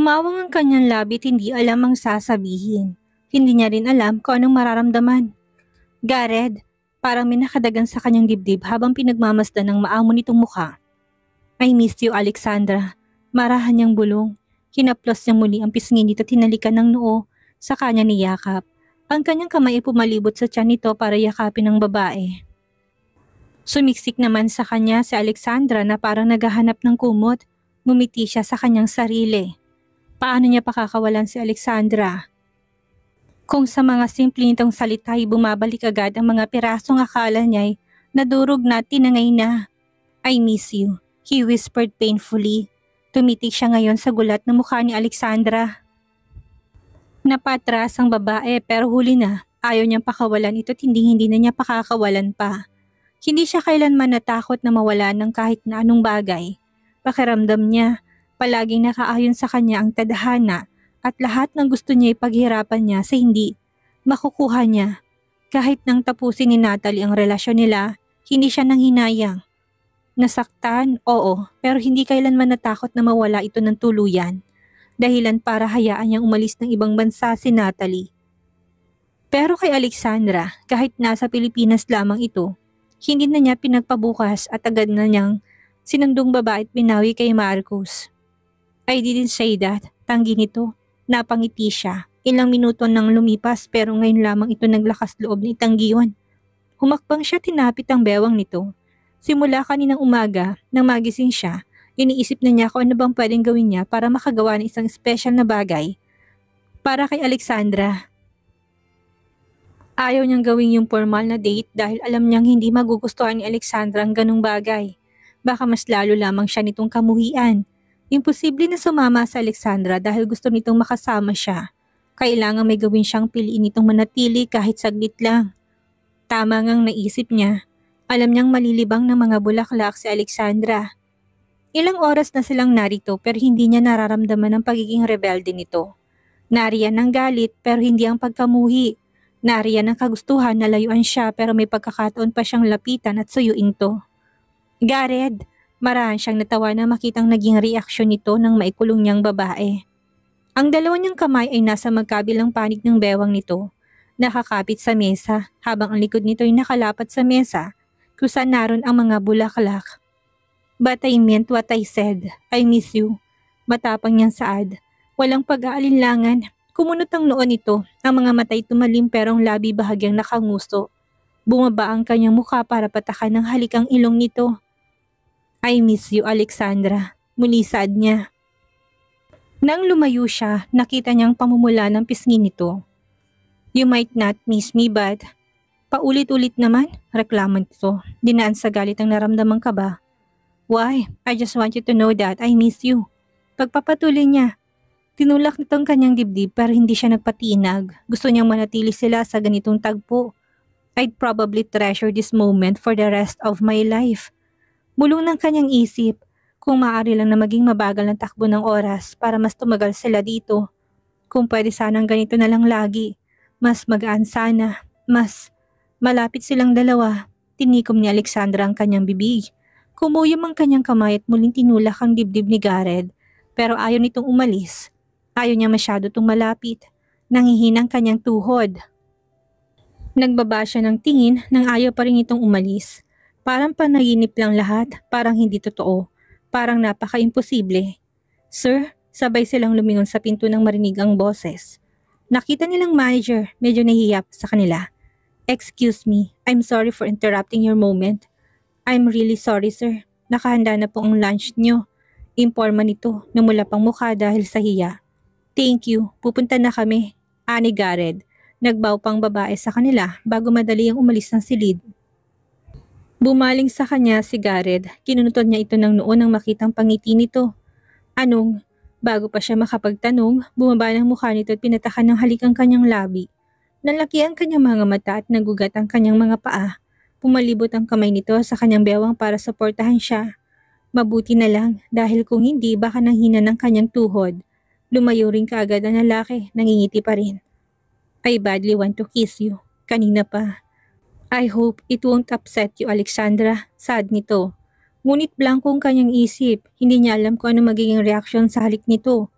Umawang ang kanyang labi at hindi alam ang sasabihin. Hindi niya rin alam kung anong mararamdaman. Gareth, parang may nakadagan sa kanyang dibdib habang pinagmamasdan ng maamo nitong mukha. I miss you, Alexandra. Marahan niyang bulong. Hinaplos niya muli ang pisngin nito at hinalikan ng noo sa kanya niyakap. Ang kanyang kamay ay pumalibot sa tiyan nito para yakapin ng babae. Sumiksik naman sa kanya si Alexandra na parang naghahanap ng kumot. Ngumiti siya sa kanyang sarili. Paano niya pakakawalan si Alexandra? Kung sa mga simple nitong salita ay bumabalik agad ang mga pirasong akala niya'y nadurog na tinangay na. I miss you, he whispered painfully. Tumitig siya ngayon sa gulat na mukha ni Alexandra. Napatras ang babae pero huli na. Ayaw niyang pakawalan ito at hindi na niya pakakawalan pa. Hindi siya kailanman natakot na mawala ng kahit na anong bagay. Pakiramdam niya, palaging nakaayon sa kanya ang tadhana at lahat ng gusto niya ipaghirapan niya sa hindi makukuha niya. Kahit nang tapusin ni Natalie ang relasyon nila, hindi siya nang hinayang. Nasaktan, oo, pero hindi kailanman natakot na mawala ito ng tuluyan. Dahilan para hayaan niyang umalis ng ibang bansa si Natalie. Pero kay Alexandra, kahit nasa Pilipinas lamang ito, hindi na niya pinagpabukas at agad na niyang sinundong babae at binawi kay Marcos. I didn't say that, tanggi nito. Napangiti siya. Ilang minuto nang lumipas pero ngayon lamang ito naglakas loob na itanggi yun. Humakbang siya tinapit ang bewang nito. Simula kaninang umaga, nang magising siya, iniisip na niya kung ano bang pwedeng gawin niya para makagawa ng isang special na bagay. Para kay Alexandra. Ayaw niyang gawin yung formal na date dahil alam niyang hindi magugustuhan ni Alexandra ang ganung bagay. Baka mas lalo lamang siya nitong kamuhian. Imposible na sumama sa Alexandra dahil gusto nitong makasama siya. Kailangan may gawin siyang piliin nitong manatili kahit saglit lang. Tama ngang naisip niya. Alam niyang malilibang ng mga bulaklak si Alexandra. Ilang oras na silang narito pero hindi niya nararamdaman ang pagiging rebelde nito. Nariyan ang galit pero hindi ang pagkamuhi. Nariyan ang kagustuhan na layuan siya pero may pagkakataon pa siyang lapitan at suyuin to. Gareth! Marahan siyang natawa na makitang naging reaksyon nito ng maikulong niyang babae. Ang dalawa niyang kamay ay nasa magkabilang panig ng bewang nito, nakakapit sa mesa habang ang likod nito ay nakalapat sa mesa kung saan naroon ang mga bulaklak. But I meant what I said. I miss you. Matapang niyang saad. Walang pag-aalinlangan. Kumunot ang noon nito, ang mga matay tumalim pero ang labi bahagyang nakanguso. Bumaba ang kanyang mukha para patakan ng halikang ilong nito. I miss you, Alexandra. Muli saad niya. Nang lumayo siya, nakita niyang pamumula ng pisngi nito. You might not miss me but... Paulit-ulit naman, reklamo nito. Dinaan sa galit ang naramdamang kaba. Why? I just want you to know that I miss you. Pagpapatuloy niya. Tinulak nito ang kanyang dibdib pero hindi siya nagpatinag. Gusto niyang manatili sila sa ganitong tagpo. I'd probably treasure this moment for the rest of my life. Bulong ng kanyang isip, kung maaari lang na maging mabagal ang takbo ng oras para mas tumagal sila dito. Kung pwede sanang ganito na lang lagi, mas magaan sana, mas malapit silang dalawa. Tinikom ni Alexandra ang kanyang bibig. Kumuyom ang kanyang kamay at muling tinulak ang dibdib ni Gareth, pero ayaw nitong umalis. Ayaw niya masyado itong malapit. Nangihinang kanyang tuhod. Nagbaba siya ng tingin nang ayaw pa rin itong umalis. Parang panaginip lang lahat, parang hindi totoo, parang napaka-imposible. Sir, sabay silang lumingon sa pinto nang marinig ang boses. Nakita nilang manager, medyo nahihiya sa kanila. Excuse me, I'm sorry for interrupting your moment. I'm really sorry sir, nakahanda na po ang lunch niyo. Imporma nito, namula pang mukha dahil sa hiya. Thank you, pupunta na kami. Ani Gareth, nagbaw pang babae sa kanila bago madali ang umalis ng silid. Bumaling sa kanya si Gareth, kinunutod niya ito ng noon nang makitang pangiti nito. Anong? Bago pa siya makapagtanong, bumaba ng mukha nito at pinatakan ng halik ang kanyang labi. Nalaki ang kanyang mga mata at nagugat ang kanyang mga paa. Pumalibot ang kamay nito sa kanyang bewang para suportahan siya. Mabuti na lang dahil kung hindi baka nanghina ng kanyang tuhod. Lumayo rin kaagad ang lalaki, nangingiti pa rin. I badly want to kiss you. Kanina pa. I hope it won't upset you, Alexandra. Sad nito. Ngunit blanko ang kanyang isip. Hindi niya alam kung ano magiging reaksyon sa halik nito.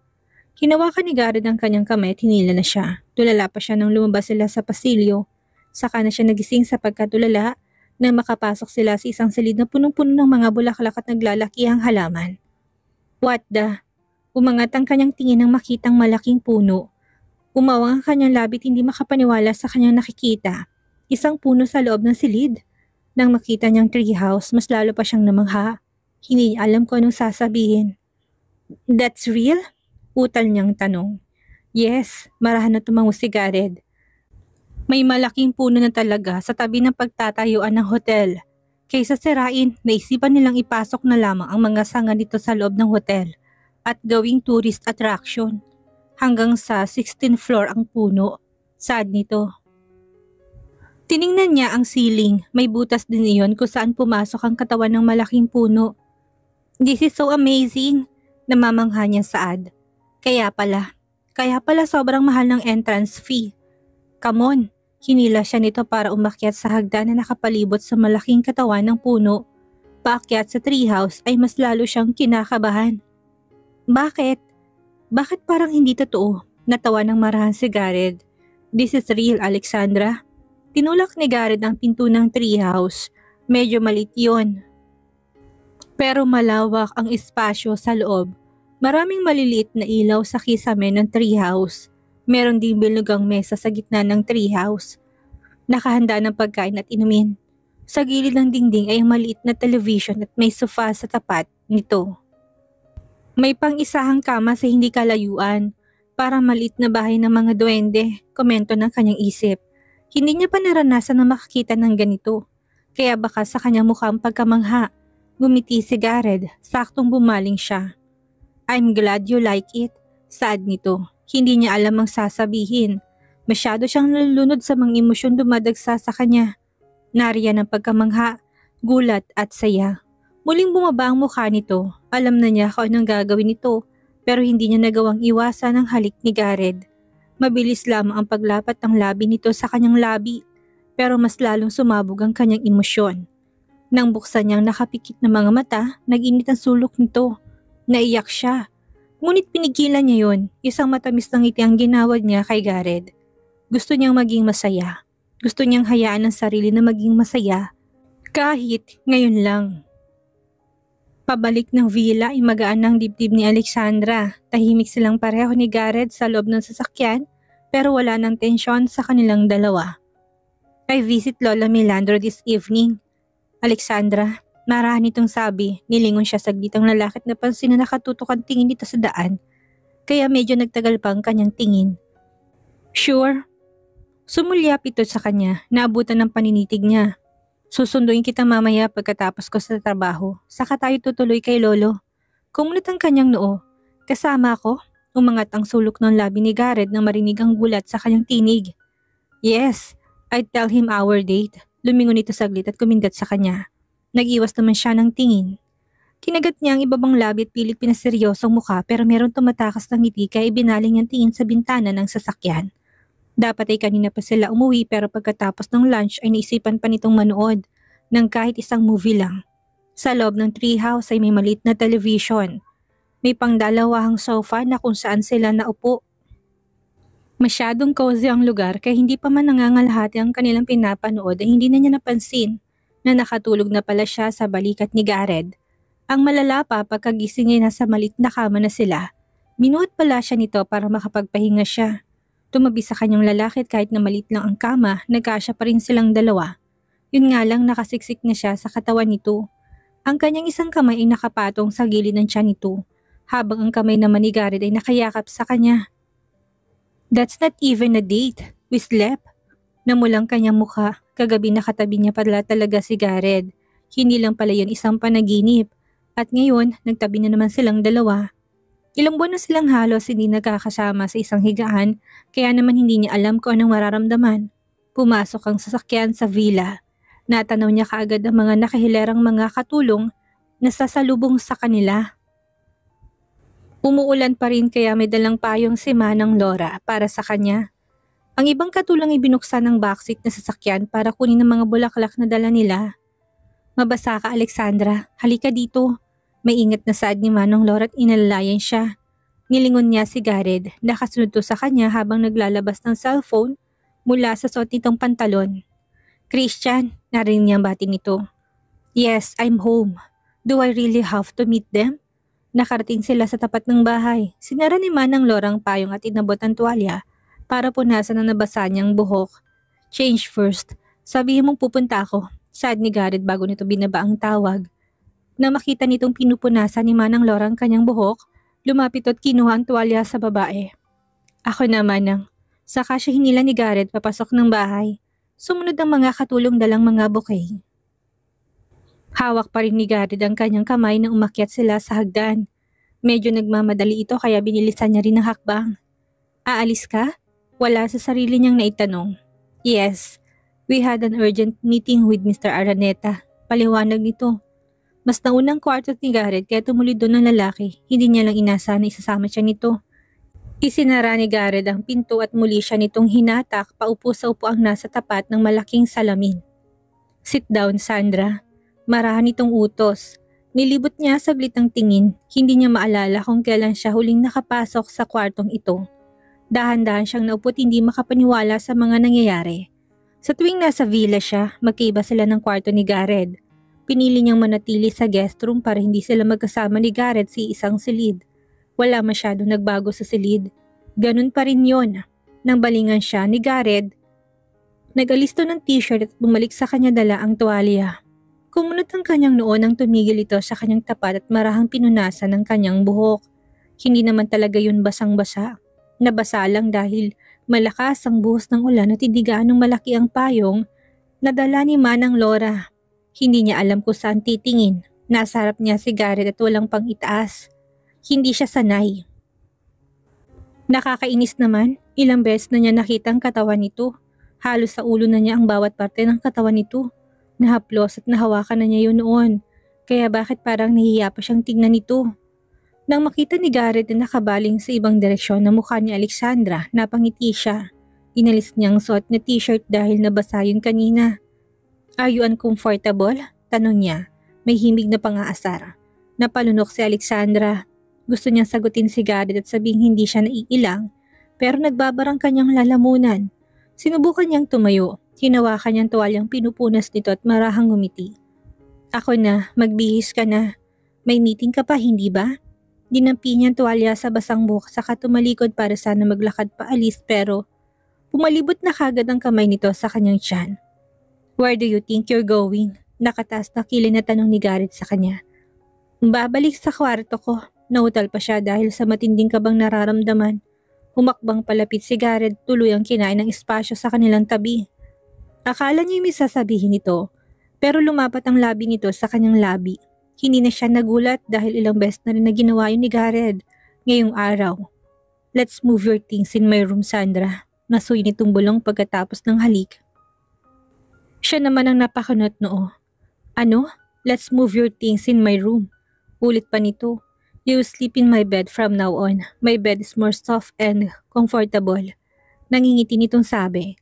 Hinawakan ni Garrett ang kanyang kamay at hinila na siya. Tulala pa siya nang lumabas sila sa pasilyo. Saka na siya nagising sapagkat tulala nang makapasok sila sa isang silid na punong-puno ng mga bulaklak at naglalakihang halaman. What the? Umangat ang kanyang tingin nang makitang malaking puno. Umawang ang kanyang labit hindi makapaniwala sa kanyang nakikita. Isang puno sa loob ng silid. Nang makita niyang treehouse, mas lalo pa siyang namangha. Hindi niya alam kung anong sasabihin. That's real? Utal niyang tanong. Yes, marahan na tumango si Garrett. May malaking puno na talaga sa tabi ng pagtatayuan ng hotel. Kaysa sirain, naisipan nilang ipasok na lamang ang mga sanga nito sa loob ng hotel at gawing tourist attraction. Hanggang sa 16th floor ang puno. Sad nito. Tiningnan niya ang ceiling, may butas din iyon kung saan pumasok ang katawan ng malaking puno. This is so amazing, namamangha niya saad. Kaya pala sobrang mahal ng entrance fee. Come on, hinila siya nito para umakyat sa hagdan na nakapalibot sa malaking katawan ng puno. Paakyat sa treehouse ay mas lalo siyang kinakabahan. Bakit? Bakit parang hindi totoo? Natawa ng marahan si Garrett. This is real, Alexandra. Tinulak ni Garrett ang pinto ng treehouse. Medyo maliit yun. Pero malawak ang espasyo sa loob. Maraming maliliit na ilaw sa kisame ng treehouse. Meron ding bilugang mesa sa gitna ng treehouse. Nakahanda ng pagkain at inumin. Sa gilid ng dingding ay maliit na television at may sofa sa tapat nito. May pang-isahang kama sa hindi kalayuan. Parang maliit na bahay ng mga duwende, komento ng kanyang isip. Hindi niya pa naranasan na makakita ng ganito. Kaya baka sa kanyang mukhang pagkamangha. Gumiti si Garrett, saktong bumaling siya. I'm glad you like it. Sad nito. Hindi niya alam ang sasabihin. Masyado siyang nalulunod sa mga emosyon dumadagsa sa kanya. Nariyan ang pagkamangha, gulat at saya. Muling bumaba ang mukha nito. Alam na niya kung anong gagawin nito, pero hindi niya nagawang iwasan ang halik ni Garrett. Mabilis lamang ang paglapat ng labi nito sa kanyang labi, pero mas lalong sumabog ang kanyang emosyon. Nang buksan niyang nakapikit na mga mata, nag-init ang sulok nito. Naiyak siya. Ngunit pinigilan niya yon. Isang matamis na ngiti ang ginawad niya kay Garrett. Gusto niyang maging masaya. Gusto niyang hayaan ang sarili na maging masaya. Kahit ngayon lang. Pabalik ng villa ay magaan ng dibdib ni Alexandra. Tahimik silang pareho ni Garrett sa loob ng sasakyan pero wala ng tensyon sa kanilang dalawa. I visit Lola Melandro this evening. Alexandra, marahan itong sabi. Nilingon siya saglit ang lalaki at napansin na nakatutok ang tingin dito sa daan. Kaya medyo nagtagal pa ang kanyang tingin. Sure? Sumulyap ito sa kanya. Naabutan ng paninitig niya. Susunduin kita mamaya pagkatapos ko sa trabaho. Saka tayo tutuloy kay Lolo. Kumunot ang kanyang noo. Kasama ako? Umangat ang sulok ng labi ni Garrett nang marinig ang gulat sa kanyang tinig. Yes, I'd tell him our date. Lumingon ito saglit at kumindat sa kanya. Nag-iwas naman siya ng tingin. Kinagat niya ang ibabang labi at pilit pinaseryosong mukha pero meron tumatakas ng ngiti kaya ibinaling ang tingin sa bintana ng sasakyan. Dapat ay kanina pa sila umuwi pero pagkatapos ng lunch ay naisipan pa nitong manood ng kahit isang movie lang. Sa loob ng treehouse ay may maliit na television. May pangdalawahang sofa na kung saan sila naupo. Masyadong cozy ang lugar kaya hindi pa man nangangalahati ang kanilang pinapanood ay hindi na niya napansin na nakatulog na pala siya sa balikat ni Garrett. Ang malala pa pagkagising ay nasa maliit na kama na sila. Binuhat pala siya nito para makapagpahinga siya. Tumabi sa kanyang lalaki at kahit na maliit lang ang kama, nagkasya pa rin silang dalawa. Yun nga lang nakasiksik na siya sa katawan nito. Ang kanyang isang kamay ay nakapatong sa gilid ng tiyan nito, habang ang kamay naman ni Garrett ay nakayakap sa kanya. That's not even a date. We slept. Namulang kanyang mukha. Kagabi nakatabi niya pala talaga si Garrett. Hindi lang pala yun isang panaginip. At ngayon, nagtabi na naman silang dalawa. Ilang buwan na silang halos hindi nagkakasama sa isang higaan, kaya naman hindi niya alam kung anong mararamdaman. Pumasok ang sasakyan sa villa. Natanaw niya kaagad ang mga nakahilerang mga katulong na sasalubong sa kanila. Umuulan pa rin kaya may dalang payong si Manang Laura para sa kanya. Ang ibang katulong ay binuksan ng backseat na sasakyan para kunin ang mga bulaklak na dala nila. Mabasa ka, Alexandra. Halika dito. May ingat na saad ni Manang Laura at inalalayan siya. Nilingon niya si Gareth, nakasunod to sa kanya habang naglalabas ng cellphone mula sa suot nitong pantalon. Christian, narinig niyang bati nito. Yes, I'm home. Do I really have to meet them? Nakarating sila sa tapat ng bahay. Sinara ni Manang Laura ang payong at inabot ang tuwalya para punasan ang nabasa niyang buhok. Change first. Sabihin mong pupunta ako. Saad ni Gareth bago nito binaba ang tawag. Na makita nitong pinupunasan ni Manang Laura ang kanyang buhok, lumapit at kinuha ang tuwalya sa babae. Ako na, Manang. Saka siya hinila ni Gareth papasok ng bahay. Sumunod ang mga katulong dalang mga bouquet. Hawak pa rin ni Gareth ang kanyang kamay nang umakyat sila sa hagdan. Medyo nagmamadali ito kaya binilisan niya rin ang hakbang. Aalis ka? Wala sa sarili niyang naitanong. Yes, we had an urgent meeting with Mr. Araneta. Paliwanag nito. Mas naunang kwarto ni Gareth kaya tumuloy doon ng lalaki. Hindi niya lang inasa na isasama siya nito. Isinara ni Gareth ang pinto at muli siya nitong hinatak paupo sa upuang nasa tapat ng malaking salamin. Sit down, Sandra. Marahan itong utos. Nilibot niya saglit ang tingin. Hindi niya maalala kung kailan siya huling nakapasok sa kwartong ito. Dahan-dahan siyang naupo at hindi makapaniwala sa mga nangyayari. Sa tuwing nasa villa siya, magkaiba sila ng kwarto ni Gareth. Pinili niyang manatili sa guest room para hindi sila magkasama ni Gareth sa isang silid. Wala masyadong nagbago sa silid. Ganun pa rin yon. Nang balingan siya ni Gareth, nag-alis to ng t-shirt at bumalik sa kanya dala ang tuwalya. Kumunot ang kanyang noo nang tumigil ito sa kanyang tapat at marahang pinunasan ng kanyang buhok. Hindi naman talaga yun basang-basa. Nabasa lang dahil malakas ang buhos ng ulan at hindi gaanong malaki ang payong na dala ni Manang Laura. Hindi niya alam kung saan titingin. Nasa harap niya si Gareth at walang pang itaas. Hindi siya sanay. Nakakainis naman, ilang beses na niya nakita ang katawan nito. Halos sa ulo na niya ang bawat parte ng katawan nito. Nahaplos at nahawakan na niya yun noon. Kaya bakit parang nahihiya pa siyang tignan nito? Nang makita ni Gareth na nakabaling sa ibang direksyon na mukha ni Alexandra, napangiti siya. Inalis niya ang suot na t-shirt dahil nabasa yun kanina. Are you uncomfortable? Tanong niya. May himig na pang-aasar. Napalunok si Alexandra. Gusto niyang sagutin si Gareth at sabing hindi siya naiilang, pero nagbabarang kanyang lalamunan. Sinubukan niyang tumayo. Hinawakan niyang tuwalyang pinupunas nito at marahang ngumiti. Ako na, magbihis ka na. May meeting ka pa, hindi ba? Dinampi niya ang tuwalya sa basang buhok saka tumalikod para sana maglakad paalis pero pumalibot na kagad ang kamay nito sa kanyang tiyan. Where do you think you're going? Nakataas na kilay na tanong ni Gareth sa kanya. Babalik sa kwarto ko. Nautal pa siya dahil sa matinding kabang nararamdaman. Humakbang palapit si Gareth, tuluyang kinain ng espasyo sa kanilang tabi. Akala niya may sasabihin nito, pero lumapat ang labi nito sa kanyang labi. Hindi na siya nagulat dahil ilang beses na rin na ginawa yun ni Gareth ngayong araw. Let's move your things in my room, Sandra. Nasuy nitong bulong pagkatapos ng halik. Siya naman ang napakunot noo. Ano? Let's move your things in my room. Ulit pa nito. You sleep in my bed from now on. My bed is more soft and comfortable. Nangingiti nitong sabi.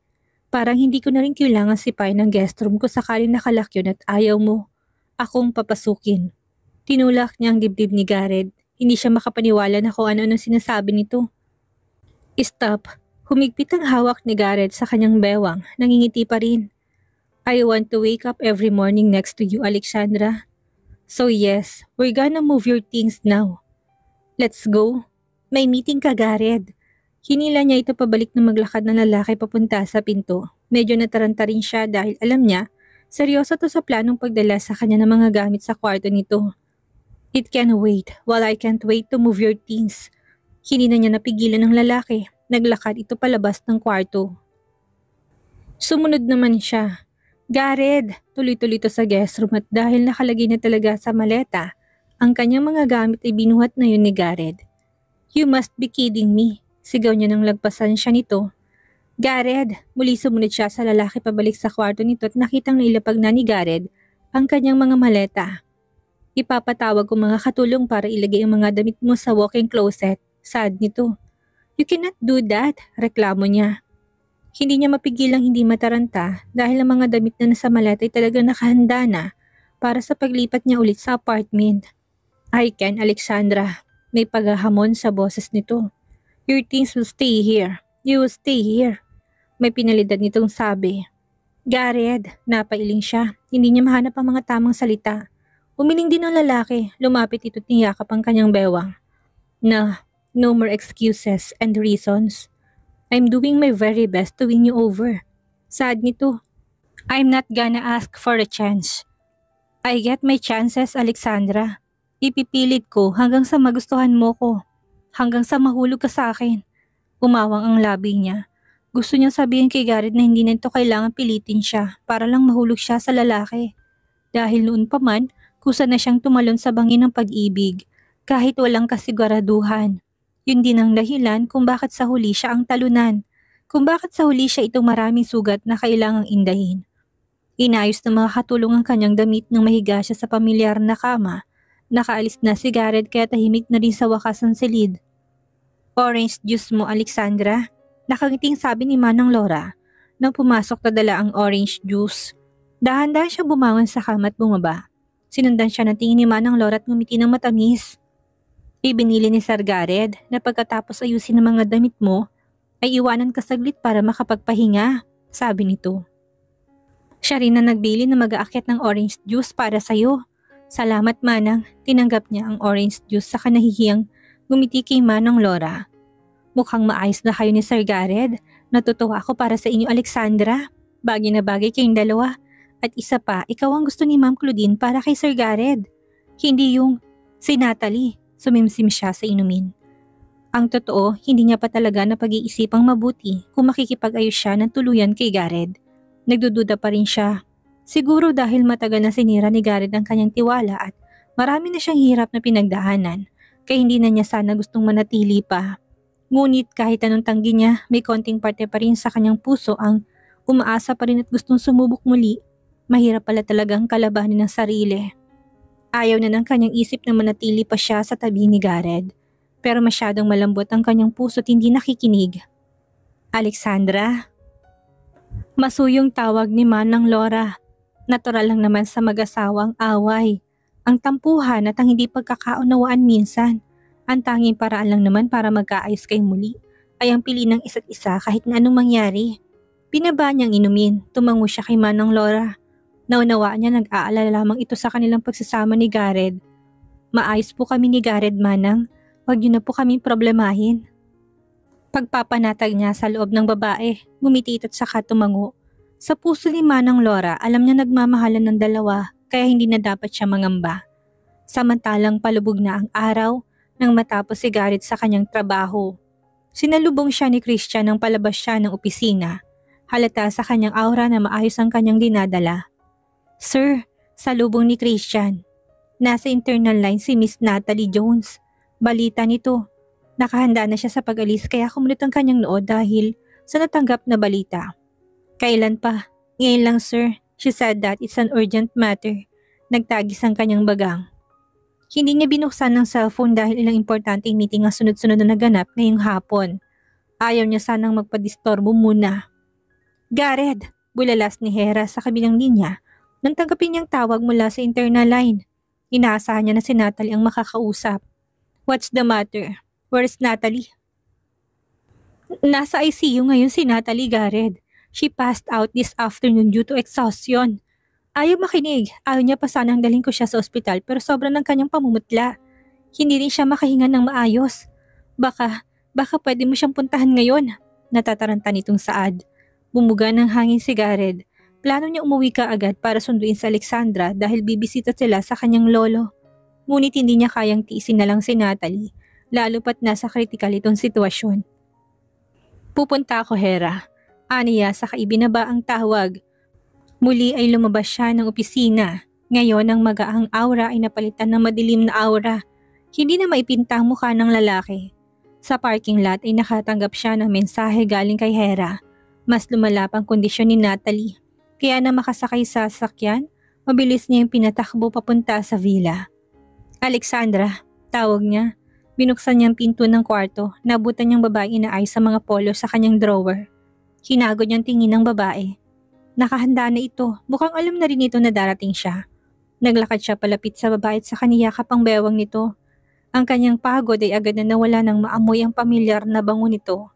Parang hindi ko na rin kailangan sipain ng guest room ko sakaling nakalak yun at ayaw mo akong papasukin. Tinulak niya ang dibdib ni Gareth. Hindi siya makapaniwala na kung ano-ano sinasabi nito. Stop. Humigpit ang hawak ni Gareth sa kanyang bewang. Nangingiti pa rin. I want to wake up every morning next to you, Alexandra. So yes, we're gonna move your things now. Let's go. May meeting ka, Gareth. Hinila niya ito pabalik na maglakad ng lalaki papunta sa pinto. Medyo nataranta rin siya dahil alam niya, seryoso to sa planong pagdala sa kanya ng mga gamit sa kwarto nito. It can wait, while I can't wait to move your things. Hindi na niya napigilan ng lalaki. Naglakad ito palabas ng kwarto. Sumunod naman siya. Gareth, tuloy-tuloy ito sa guest room at dahil nakalagay na talaga sa maleta, ang kanyang mga gamit ay binuhat na yun ni Gareth. You must be kidding me. Sigaw niya nang lagpasan siya nito. Gareth, muli sumunod siya sa lalaki pabalik sa kwarto nito at nakitang nailapag na ni Gareth ang kanyang mga maleta. Ipapatawag ko mga katulong para ilagay ang mga damit mo sa walk-in closet. Sad nito. You cannot do that, reklamo niya. Hindi niya mapigilang hindi mataranta dahil ang mga damit na nasa maleta ay talagang nakahanda na para sa paglipat niya ulit sa apartment. I can, Alexandra. May paghahamon sa boses nito. Your things will stay here. You will stay here. May pinalidad nitong sabi. Gareth, napailing siya. Hindi niya mahanap ang mga tamang salita. Umiling din ang lalaki. Lumapit ito't niyakap ang kanyang bewang. No more excuses and reasons. I'm doing my very best to win you over. Sad nito. I'm not gonna ask for a chance. I get my chances, Alexandra. Ipipilit ko hanggang sa magustuhan mo ko. Hanggang sa mahulog ka sa akin. Umawang ang labi niya. Gusto niyang sabihin kay Gareth na hindi na ito kailangan pilitin siya para lang mahulog siya sa lalaki. Dahil noon pa man, kusa na siyang tumalon sa bangin ng pag-ibig kahit walang kasiguraduhan. Yun din ang dahilan kung bakit sa huli siya ang talunan. Kung bakit sa huli siya itong maraming sugat na kailangang indahin. Inayos na makakatulong ang kanyang damit nang mahiga siya sa pamilyar na kama. Nakaalis na si Gareth kaya tahimik na rin sa wakas ang silid. Orange juice mo, Alexandra? Nakangiting sabi ni Manang Laura nang pumasok na dala ang orange juice. Dahan-dahan siya bumangon sa kama at bumaba. Sinundan siya ng tingin ni Manang Laura at ngumiti ng matamis. Ibinili ni Sir Gareth na pagkatapos ayusin ang mga damit mo, ay iwanan ka saglit para makapagpahinga, sabi nito. Siya rin na nagbili na mag-aakyat ng orange juice para sa'yo. Salamat Manang, tinanggap niya ang orange juice sa kanahihiyang gumiti kay Manang Laura. Mukhang maayos na kayo ni Sir Gareth. Natutuwa ako para sa inyo Alexandra. Bagay na bagay kayong dalawa. At isa pa, ikaw ang gusto ni Ma'am Claudine para kay Sir Gareth. Hindi yung si Natalie. Sumimsim siya sa inumin. Ang totoo, hindi niya pa talaga na pag-iisipang mabuti kung makikipag-ayos siya ng tuluyan kay Gareth. Nagdududa pa rin siya. Siguro dahil matagal na sinira ni Gareth ang kanyang tiwala at marami na siyang hirap na pinagdaanan, kaya hindi na niya sana gustong manatili pa. Ngunit kahit anong tanggi niya, may konting parte pa rin sa kanyang puso ang umaasa pa rin at gustong sumubok muli. Mahirap pala talagang kalabanin ng sarili. Ayaw na ng kanyang isip na manatili pa siya sa tabi ni Gareth. Pero masyadong malambot ang kanyang puso at hindi nakikinig. Alexandra? Masuyong tawag ni Manang Laura. Natural lang naman sa mag-asawang away. Ang tampuhan at ang hindi pagkakaunawaan minsan. Ang tanging paraan lang naman para magkaayos kayo muli ay ang pili ng isa't isa kahit na anong mangyari. Pinaba niyang inumin, tumango siya kay Manang Laura. Naunawaan niya nag-aalala lamang ito sa kanilang pagsasama ni Gareth. Maayos po kami ni Gareth Manang, huwag niyo na po kaming problemahin. Pagpapanatag niya sa loob ng babae, ngumiti ito't saka tumango. Sa puso ni Manang Laura, alam niya nagmamahalan ng dalawa kaya hindi na dapat siya mangamba. Samantalang palubog na ang araw nang matapos si Gareth sa kanyang trabaho. Sinalubong siya ni Christian nang palabas siya ng opisina. Halata sa kanyang aura na maayos ang kanyang dinadala. Sir, salubong ni Christian. Nasa internal line si Miss Natalie Jones. Balita nito. Nakahanda na siya sa pag-alis kaya kumunot ang kanyang noo dahil sa natanggap na balita. Kailan pa? Ngayon lang sir. She said that it's an urgent matter. Nagtagis ang kanyang bagang. Hindi niya binuksan ng cellphone dahil ilang importanteng meeting ang sunod-sunod na naganap ngayong hapon. Ayaw niya sanang magpadistorbo muna. Gareth, bulalas ni Hera sa kabilang linya nang tanggapin niyang tawag mula sa internal line. Inaasahan niya na si Natalie ang makakausap. What's the matter? Where's Natalie? Nasa ICU ngayon si Natalie, Gareth. She passed out this afternoon due to exhaustion. Ayaw makinig. Ayaw niya pa sanang dalhin ko siya sa ospital pero sobrang ng kanyang pamumutla. Hindi rin siya makahinga ng maayos. Baka pwede mo siyang puntahan ngayon. Natataranta nitong Saad. Bumuga ng hangin si Gareth. Plano niya umuwi ka agad para sunduin sa Alexandra dahil bibisita sila sa kanyang lolo. Ngunit hindi niya kayang tiisin na lang si Natalie, lalo pat nasa kritikal itong sitwasyon. Pupunta ako, Hera. Aniya saka ibinaba ang tawag. Muli ay lumabas siya ng opisina. Ngayon ang magaang aura ay napalitan ng madilim na aura. Hindi na maipinta ang mukha ng lalaki. Sa parking lot ay nakatanggap siya ng mensahe galing kay Hera. Mas lumala pang kondisyon ni Natalie. Kaya na makasakay sa sasakyan, mabilis niya yung pinatakbo papunta sa villa. Alexandra, tawag niya. Binuksan niyang pinto ng kwarto, nabutan niyang babae inaayos sa mga polo sa kanyang drawer. Hinagod niyang tingin ng babae. Nakahanda na ito, mukhang alam na rin ito na darating siya. Naglakad siya palapit sa babae at sa kaniyakap ang bewang nito. Ang kanyang pagod ay agad na nawala nang maamoy ang pamilyar na bango nito.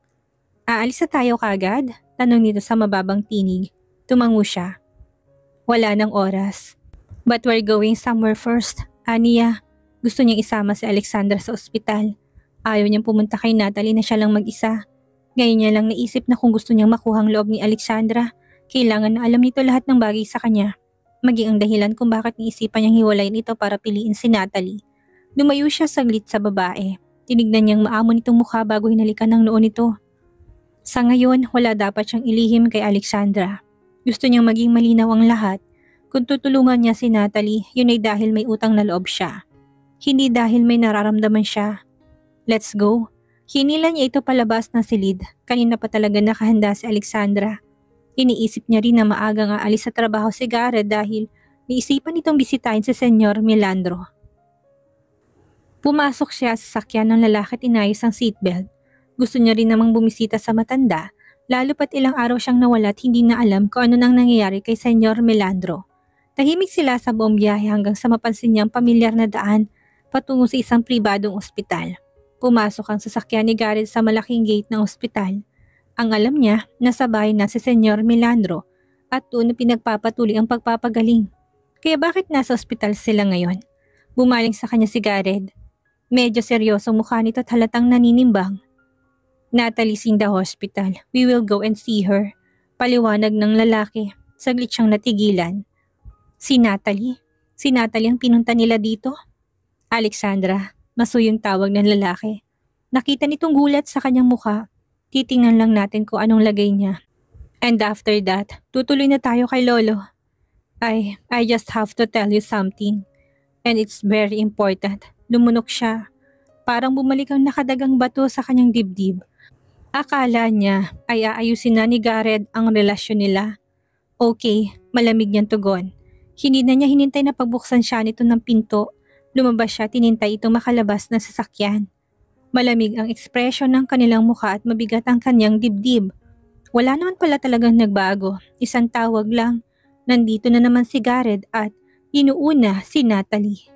Aalis na tayo kagad? Tanong nito sa mababang tinig. Tumango siya. Wala nang oras. But we're going somewhere first. Aniya, gusto niyang isama si Alexandra sa ospital. Ayaw niyang pumunta kay Natalie na siya lang mag-isa. Ngayon niya lang naisip na kung gusto niyang makuha ang loob ni Alexandra, kailangan na alam nito lahat ng bagay sa kanya. Maging ang dahilan kung bakit niisipan niyang hiwalayin ito para piliin si Natalie. Lumayo siya saglit sa babae. Tinignan niyang maamon itong mukha bago hinalikan ng noo nito. Sa ngayon, wala dapat siyang ilihim kay Alexandra. Gusto niyang maging malinaw ang lahat. Kung tutulungan niya si Natalie, yun ay dahil may utang na loob siya. Hindi dahil may nararamdaman siya. Let's go. Hinila niya ito palabas ng silid. Kanina pa talaga nakahanda si Alexandra. Iniisip niya rin na maagang aalis sa trabaho si Gareth dahil naisipan nitong bisitahin si Senyor Melandro. Pumasok siya sa sakyan ng lalaki at inayos ang seatbelt. Gusto niya rin namang bumisita sa matanda, lalo pat ilang araw siyang nawala at hindi na alam kung ano nang nangyayari kay Senyor Melandro. Tahimik sila sa buong biyahe hanggang sa mapansin niyang pamilyar na daan patungo sa isang pribadong ospital. Pumasok ang sasakyan ni Gareth sa malaking gate ng ospital. Ang alam niya, nasa bahay na si Senyor Melandro at doon na pinagpapatuloy ang pagpapagaling. Kaya bakit nasa ospital sila ngayon? Bumaling sa kanya si Gareth. Medyo seryosong mukha nito at halatang naninimbang. Natalie's in the hospital. We will go and see her. Paliwanag ng lalaki. Saglit siyang natigilan. Si Natalie? Si Natalie ang pinunta nila dito? Alexandra, masuyong tawag ng lalaki. Nakita nitong gulat sa kanyang mukha. Titingnan lang natin kung anong lagay niya. And after that, tutuloy na tayo kay Lolo. I just have to tell you something. And it's very important. Lumunok siya. Parang bumalik ang nakadagang bato sa kanyang dibdib. Akala niya ay aayusin na ni Gareth ang relasyon nila. Okay, malamig niyang tugon. Hindi na niya hinintay na pagbuksan siya nito ng pinto. Lumabas siya, tinintay itong makalabas na sasakyan. Malamig ang ekspresyon ng kanilang mukha at mabigat ang kanyang dibdib. Wala naman pala talagang nagbago. Isang tawag lang. Nandito na naman si Gareth at inuuna si Natalie.